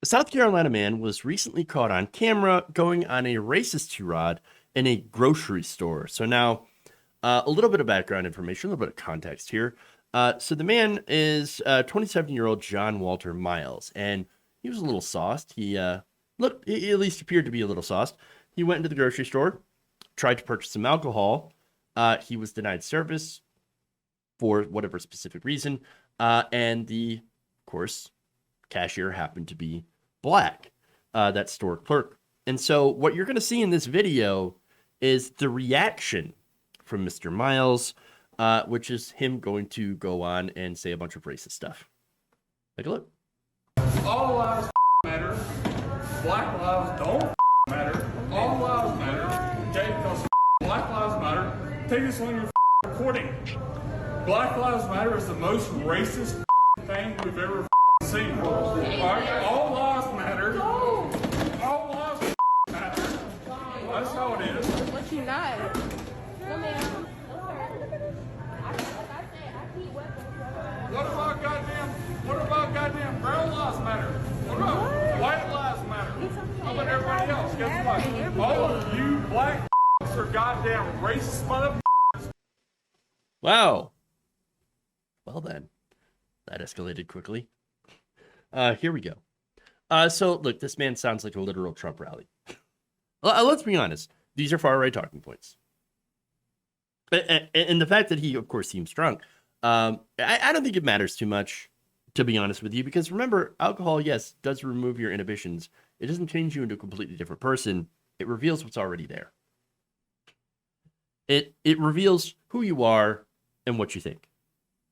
A South Carolina man was recently caught on camera going on a racist tirade in a grocery store. So now, a little bit of background information, a little bit of context here. So the man is 27-year-old John Walter Miles, and he was a little sauced. He at least appeared to be a little sauced. He went into the grocery store, tried to purchase some alcohol. He was denied service for whatever specific reason, and of course, cashier happened to be black, that store clerk. And so what you're going to see in this video is the reaction from Mr. Miles, which is him going to go on and say a bunch of racist stuff. Take a look. All lives matter. Black lives don't matter. All lives matter. Okay, because Black Lives Matter. Take this on your recording. Black Lives Matter is the most racist thing we've ever seen. All right? All lives matter. All lives matter. That's how it is. What you not? No, ma'am. What about goddamn brown lives matter? What about white lives matter? How about everybody else? Guess what? All of you black are goddamn racist mother. Wow. Well then, that escalated quickly. Here we go. So look, this man sounds like a literal Trump rally. Let's be honest. These are far right talking points. And the fact that he, of course, seems drunk, I don't think it matters too much, to be honest with you, because remember, alcohol, yes, does remove your inhibitions. It doesn't change you into a completely different person. It reveals what's already there. It reveals who you are and what you think.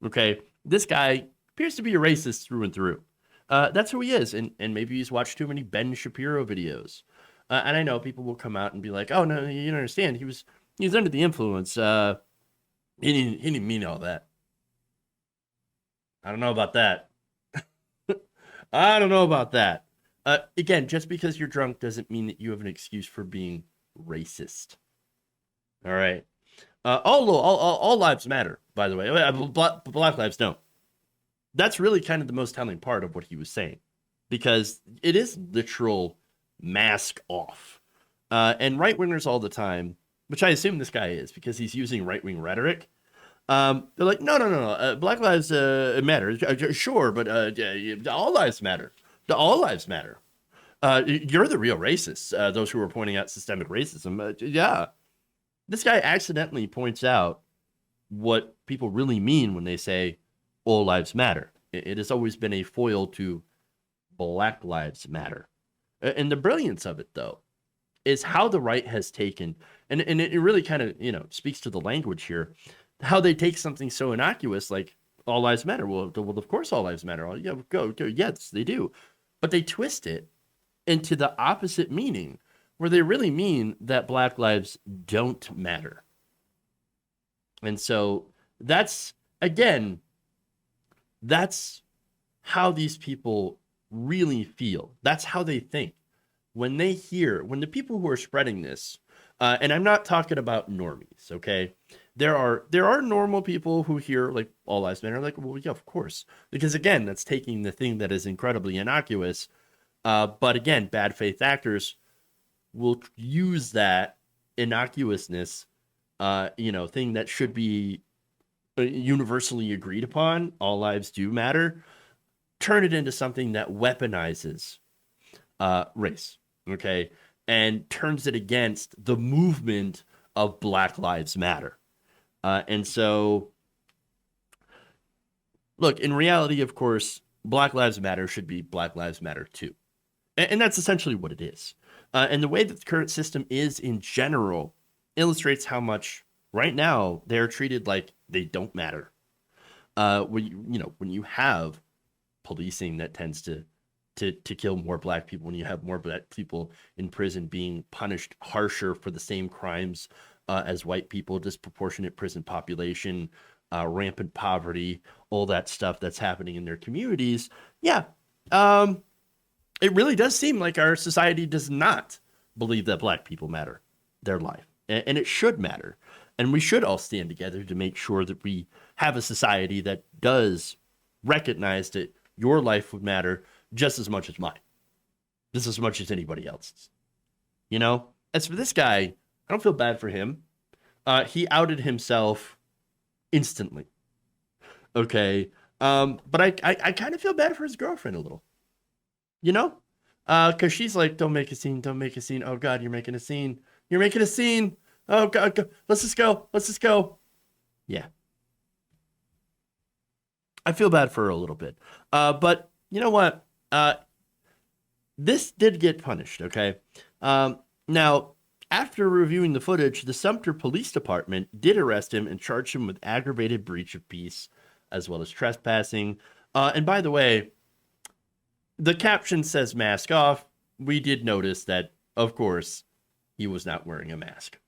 Okay? This guy appears to be a racist through and through. That's who he is, and maybe he's watched too many Ben Shapiro videos. And I know people will come out and be like, "Oh no, you don't understand. He was under the influence. He didn't mean all that." I don't know about that. I don't know about that. Again, just because you're drunk doesn't mean that you have an excuse for being racist. All right. All lives matter, by the way. Black lives don't. That's really kind of the most telling part of what he was saying, because it is literal mask off. And right-wingers all the time, which I assume this guy is because he's using right-wing rhetoric, they're like, no. Black lives matter. Sure, but all lives matter. All lives matter. You're the real racists, those who are pointing out systemic racism. Yeah. This guy accidentally points out what people really mean when they say all lives matter. It has always been a foil to Black Lives Matter. And the brilliance of it, though, is how the right has taken, and it really kind of, speaks to the language here, how they take something so innocuous like all lives matter. Well, of course all lives matter. Yeah, go. Yes, they do. But they twist it into the opposite meaning, where they really mean that Black lives don't matter. And so that's how these people really feel. That's how they think. When the people who are spreading this, and I'm not talking about normies, okay? There are normal people who hear like all lives matter, like, well, yeah, of course. Because again, that's taking the thing that is incredibly innocuous. But again, bad faith actors will use that innocuousness, thing that should be universally agreed upon, all lives do matter, turn it into something that weaponizes race, okay, and turns it against the movement of Black Lives Matter. And so, look, in reality, of course, Black Lives Matter should be Black Lives Matter too. And that's essentially what it is. And the way that the current system is in general illustrates how much right now they're treated like they don't matter. When you have policing that tends to kill more Black people, when you have more Black people in prison being punished harsher for the same crimes as white people, disproportionate prison population, rampant poverty, all that stuff that's happening in their communities. Yeah. It really does seem like our society does not believe that Black people matter, their life, and it should matter. And we should all stand together to make sure that we have a society that does recognize that your life would matter just as much as mine. just as much as anybody else's. You know? As for this guy, I don't feel bad for him. He outed himself instantly. Okay. But I kind of feel bad for his girlfriend a little. You know? Because she's like, don't make a scene, don't make a scene. Oh, God, you're making a scene. You're making a scene. Oh, God, go. Let's just go. Let's just go. Yeah. I feel bad for her a little bit. But you know what? This did get punished, okay? Now, after reviewing the footage, the Sumter Police Department did arrest him and charge him with aggravated breach of peace, as well as trespassing. And by the way, the caption says mask off. We did notice that, of course, he was not wearing a mask.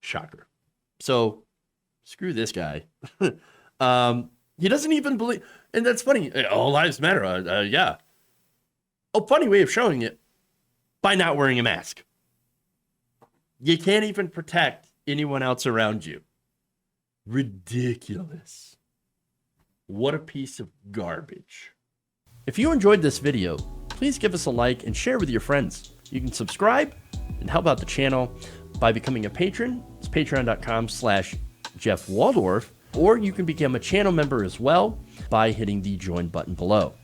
Shocker. So, screw this guy. He doesn't even believe, and that's funny. All lives matter. Yeah. A funny way of showing it by not wearing a mask. You can't even protect anyone else around you. Ridiculous. What a piece of garbage. If you enjoyed this video, please give us a like and share with your friends. You can subscribe and help out the channel by becoming a patron. It's patreon.com/Jeff Waldorf, or you can become a channel member as well by hitting the join button below.